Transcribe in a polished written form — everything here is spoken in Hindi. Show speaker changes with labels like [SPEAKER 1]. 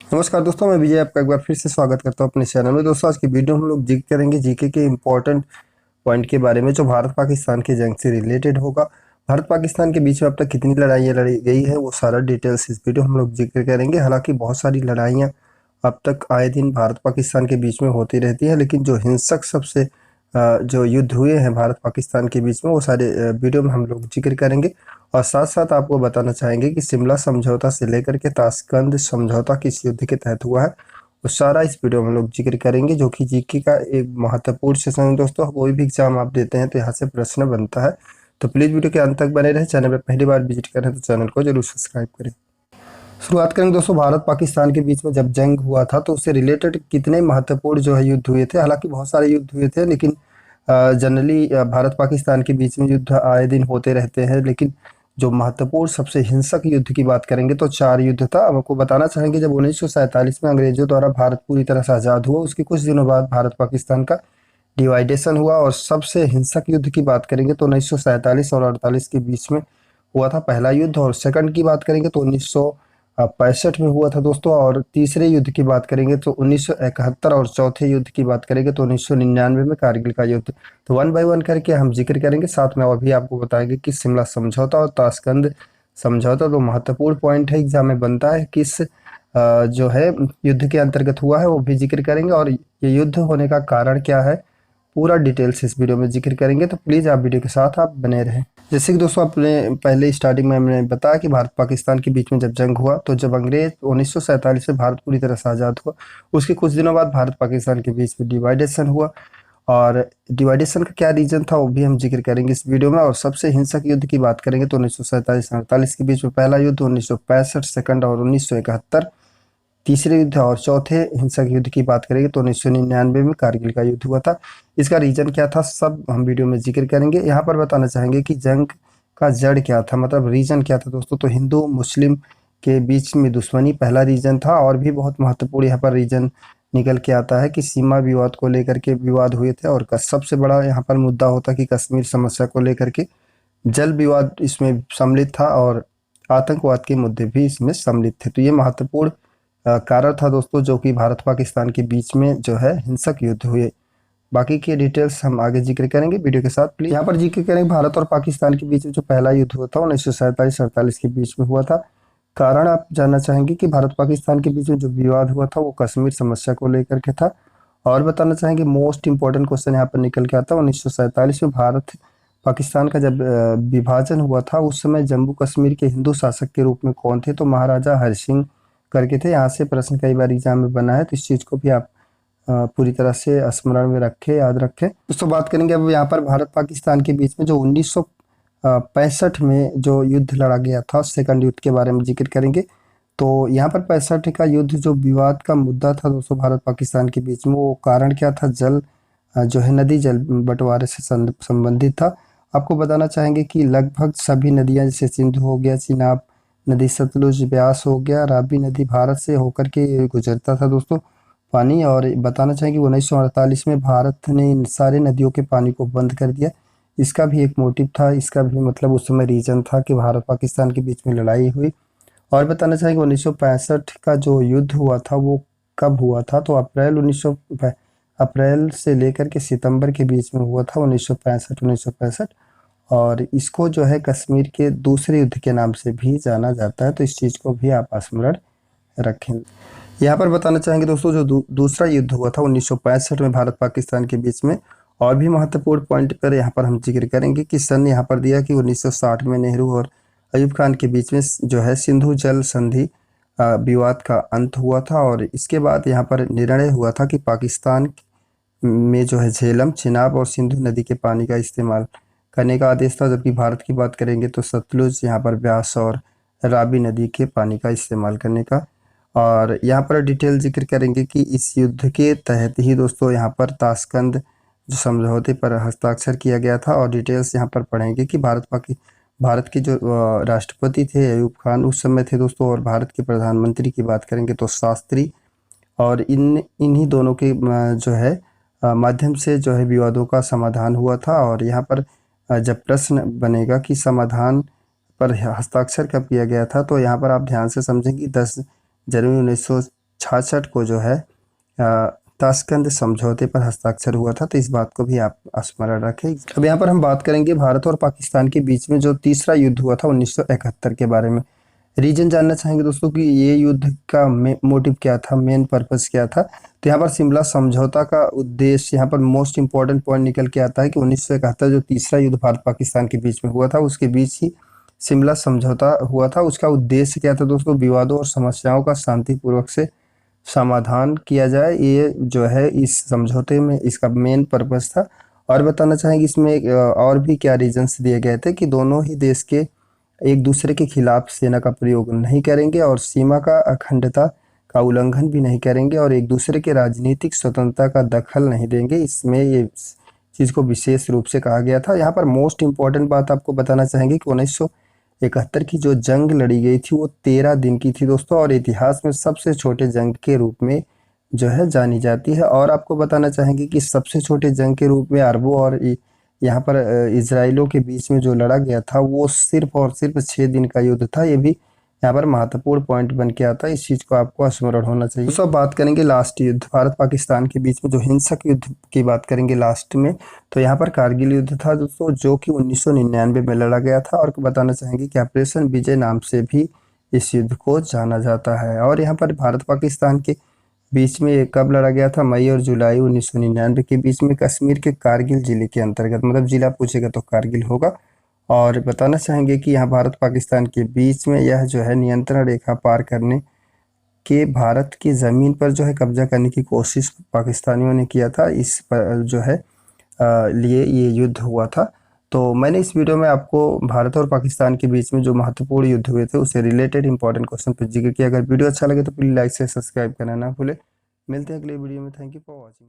[SPEAKER 1] नमस्कार दोस्तों, मैं विजय आपका एक बार फिर से स्वागत करता हूं अपने चैनल में। दोस्तों, आज की वीडियो हम लोग जिक्र करेंगे जीके के इम्पोर्टेंट पॉइंट के बारे में जो भारत पाकिस्तान की जंग से रिलेटेड होगा। भारत पाकिस्तान के बीच में अब तक कितनी लड़ाइयाँ लड़ी गई है वो सारा डिटेल्स इस वीडियो हम लोग जिक्र करेंगे। हालांकि बहुत सारी लड़ाइयाँ अब तक आए दिन भारत पाकिस्तान के बीच में होती रहती है, लेकिन जो हिंसक सबसे जो युद्ध हुए हैं भारत पाकिस्तान के बीच में वो सारे वीडियो में हम लोग जिक्र करेंगे। और साथ साथ आपको बताना चाहेंगे कि शिमला समझौता से लेकर के ताशकंद समझौता किस युद्ध के तहत हुआ है, वो सारा इस वीडियो में हम लोग जिक्र करेंगे, जो कि जीके का एक महत्वपूर्ण सेशन है। दोस्तों, कोई भी एग्जाम आप देते हैं तो यहाँ से प्रश्न बनता है, तो प्लीज़ वीडियो के अंत तक बने रहे। चैनल पर पहली बार विजिट करें तो चैनल को जरूर सब्सक्राइब करें। शुरुआत करेंगे दोस्तों, भारत पाकिस्तान के बीच में जब जंग हुआ था तो उससे रिलेटेड कितने महत्वपूर्ण जो है युद्ध हुए थे। हालांकि बहुत सारे युद्ध हुए थे, लेकिन जनरली भारत पाकिस्तान के बीच में युद्ध आए दिन होते रहते हैं, लेकिन जो महत्वपूर्ण सबसे हिंसक युद्ध की बात करेंगे तो 4 युद्ध था। अब आपको बताना चाहेंगे, जब 1947 में अंग्रेजों द्वारा भारत पूरी तरह से आज़ाद हुआ, उसके कुछ दिनों बाद भारत पाकिस्तान का डिवाइडेशन हुआ। और सबसे हिंसक युद्ध की बात करेंगे तो 1947 और 48 के बीच में हुआ था पहला युद्ध। और सेकंड की बात करेंगे तो 1965 में हुआ था दोस्तों। और तीसरे युद्ध की बात करेंगे तो 1971। और चौथे युद्ध की बात करेंगे तो 1999 में कारगिल का युद्ध। तो वन बाय वन करके हम जिक्र करेंगे, साथ में और भी आपको बताएंगे कि शिमला समझौता और ताशकंद समझौता तो महत्वपूर्ण पॉइंट है, एग्जाम में बनता है, किस जो है युद्ध के अंतर्गत हुआ है वो भी जिक्र करेंगे। और ये युद्ध होने का कारण क्या है, पूरा डिटेल्स इस वीडियो में जिक्र करेंगे, तो प्लीज़ आप वीडियो के साथ आप बने रहें। जैसे कि दोस्तों, आपने पहले स्टार्टिंग में हमने बताया कि भारत पाकिस्तान के बीच में जब जंग हुआ तो जब अंग्रेज 1947 में भारत पूरी तरह से आज़ाद हुआ, उसके कुछ दिनों बाद भारत पाकिस्तान के बीच में डिवाइडेशन हुआ। और डिवाइडेशन का क्या रीज़न था वो भी हम जिक्र करेंगे इस वीडियो में। और सबसे हिंसक युद्ध की बात करेंगे तो 1947-48 के बीच में पहला युद्ध, 1965 सेकंड, और 1971 तीसरे युद्ध। और चौथे हिंसक युद्ध की बात करेंगे तो 1999 में कारगिल का युद्ध हुआ था। इसका रीजन क्या था सब हम वीडियो में जिक्र करेंगे। यहाँ पर बताना चाहेंगे कि जंग का जड़ क्या था, मतलब रीजन क्या था दोस्तों। तो हिंदू मुस्लिम के बीच में दुश्मनी पहला रीजन था। और भी बहुत महत्वपूर्ण यहाँ पर रीजन निकल के आता है कि सीमा विवाद को लेकर के विवाद हुए थे। और सबसे बड़ा यहाँ पर मुद्दा होता कि कश्मीर समस्या को लेकर के जल विवाद इसमें सम्मिलित था, और आतंकवाद के मुद्दे भी इसमें सम्मिलित थे। तो ये महत्वपूर्ण कारण था दोस्तों, जो कि भारत पाकिस्तान के बीच में जो है हिंसक युद्ध हुए। बाकी की डिटेल्स हम आगे जिक्र करेंगे वीडियो के साथ। प्लीज यहाँ पर जिक्र करेंगे भारत और पाकिस्तान के बीच में जो पहला युद्ध हुआ था 1947-48 के बीच में हुआ था। कारण आप जानना चाहेंगे कि भारत पाकिस्तान के बीच में जो विवाद हुआ था वो कश्मीर समस्या को लेकर के था। और बताना चाहेंगे मोस्ट इंपॉर्टेंट क्वेश्चन यहाँ पर निकल के आता है, 1947 में भारत पाकिस्तान का जब विभाजन हुआ था उस समय जम्मू कश्मीर के हिंदू शासक के रूप में कौन थे, तो महाराजा हरि सिंह करके थे। यहाँ से प्रश्न कई बार एग्जाम में बना है, तो इस चीज़ को भी आप पूरी तरह से स्मरण में रखें, याद रखें। दोस्तों, बात करेंगे अब यहाँ पर भारत पाकिस्तान के बीच में जो 1965 में जो युद्ध लड़ा गया था, सेकंड युद्ध के बारे में जिक्र करेंगे। तो यहाँ पर 65 का युद्ध जो विवाद का मुद्दा था दोस्तों भारत पाकिस्तान के बीच में, वो कारण क्या था, जल जो है नदी जल बंटवारे से संबंधित था। आपको बताना चाहेंगे कि लगभग सभी नदियाँ, जैसे सिंधु हो गया, चिनाब नदी, सतलुज, ब्यास हो गया, रावी नदी भारत से होकर के गुजरता था दोस्तों पानी। और बताना चाहेंगे 1948 में भारत ने इन सारे नदियों के पानी को बंद कर दिया। इसका भी एक मोटिव था, इसका भी मतलब उस समय रीजन था कि भारत पाकिस्तान के बीच में लड़ाई हुई। और बताना चाहेंगे 1965 का जो युद्ध हुआ था वो कब हुआ था, तो अप्रैल से लेकर के सितंबर के बीच में हुआ था 1965। और इसको जो है कश्मीर के दूसरे युद्ध के नाम से भी जाना जाता है, तो इस चीज़ को भी आप स्मरण रखें। यहाँ पर बताना चाहेंगे दोस्तों, जो दूसरा युद्ध हुआ था 1965 में भारत पाकिस्तान के बीच में। और भी महत्वपूर्ण पॉइंट पर यहाँ पर हम जिक्र करेंगे कि सन यहाँ पर दिया कि 1960 में नेहरू और अयूब खान के बीच में जो है सिंधु जल संधि विवाद का अंत हुआ था। और इसके बाद यहाँ पर निर्णय हुआ था कि पाकिस्तान में जो है झेलम, चिनाब और सिंधु नदी के पानी का इस्तेमाल करने का आदेश था। जबकि भारत की बात करेंगे तो सतलुज, यहाँ पर ब्यास और रावी नदी के पानी का इस्तेमाल करने का। और यहाँ पर डिटेल जिक्र करेंगे कि इस युद्ध के तहत ही दोस्तों यहाँ पर ताशकंद जो समझौते पर हस्ताक्षर किया गया था। और डिटेल्स यहाँ पर पढ़ेंगे कि भारत के जो राष्ट्रपति थे अयूब खान उस समय थे दोस्तों, और भारत के प्रधानमंत्री की बात करेंगे तो शास्त्री। और इन्हीं दोनों के जो है माध्यम से जो है विवादों का समाधान हुआ था। और यहाँ पर जब प्रश्न बनेगा कि समाधान पर हस्ताक्षर कब किया गया था, तो यहाँ पर आप ध्यान से समझें कि 10 जनवरी 1966 को जो है ताशकंद समझौते पर हस्ताक्षर हुआ था। तो इस बात को भी आप स्मरण रखें। अब यहाँ पर हम बात करेंगे भारत और पाकिस्तान के बीच में जो तीसरा युद्ध हुआ था 1971 के बारे में। रीजन जानना चाहेंगे दोस्तों कि ये युद्ध का मोटिव क्या था, मेन पर्पस क्या था। तो यहाँ पर शिमला समझौता का उद्देश्य, यहाँ पर मोस्ट इंपॉर्टेंट पॉइंट निकल के आता है कि 1971 जो तीसरा युद्ध भारत पाकिस्तान के बीच में हुआ था, उसके बीच ही शिमला समझौता हुआ था। उसका उद्देश्य क्या था दोस्तों? विवादों और समस्याओं का शांतिपूर्वक से समाधान किया जाए, ये जो है इस समझौते में इसका मेन पर्पस था। और बताना चाहेंगे इसमें और भी क्या रीजंस दिए गए थे कि दोनों ही देश के एक दूसरे के खिलाफ सेना का प्रयोग नहीं करेंगे और सीमा का अखंडता का उल्लंघन भी नहीं करेंगे और एक दूसरे के राजनीतिक स्वतंत्रता का दखल नहीं देंगे। इसमें ये चीज़ को विशेष रूप से कहा गया था। यहाँ पर मोस्ट इम्पॉर्टेंट बात आपको बताना चाहेंगे कि 1971 की जो जंग लड़ी गई थी वो 13 दिन की थी दोस्तों, और इतिहास में सबसे छोटे जंग के रूप में जो है जानी जाती है। और आपको बताना चाहेंगे कि सबसे छोटे जंग के रूप में अरबों और यहाँ पर इजराइलों के बीच में जो लड़ा गया था वो सिर्फ और सिर्फ 6 दिन का युद्ध था। ये भी यहाँ पर महत्वपूर्ण पॉइंट बन के आता है, इस चीज़ को आपको स्मरण होना चाहिए। दोस्तों बात करेंगे लास्ट युद्ध, भारत पाकिस्तान के बीच में जो हिंसक युद्ध की बात करेंगे लास्ट में, तो यहाँ पर कारगिल युद्ध था दोस्तों, जो कि 1999 में लड़ा गया था। और बताना चाहेंगे कि ऑपरेशन विजय नाम से भी इस युद्ध को जाना जाता है। और यहाँ पर भारत पाकिस्तान के बीच में ये कब लड़ा गया था? मई और जुलाई 1999 के बीच में, कश्मीर के कारगिल जिले के अंतर्गत, मतलब जिला पूछेगा तो कारगिल होगा। और बताना चाहेंगे कि यहाँ भारत पाकिस्तान के बीच में यह जो है नियंत्रण रेखा पार करने के भारत की ज़मीन पर जो है कब्जा करने की कोशिश पाकिस्तानियों ने किया था। इस पर जो है लिए ये युद्ध हुआ था। तो मैंने इस वीडियो में आपको भारत और पाकिस्तान के बीच में जो महत्वपूर्ण युद्ध हुए थे उससे रिलेटेड इंपॉर्टेंट क्वेश्चन पर जिक्र किया। अगर वीडियो अच्छा लगे तो प्लीज़ लाइक से सब्सक्राइब करना ना भूले। मिलते हैं अगले वीडियो में। Thank you for watching.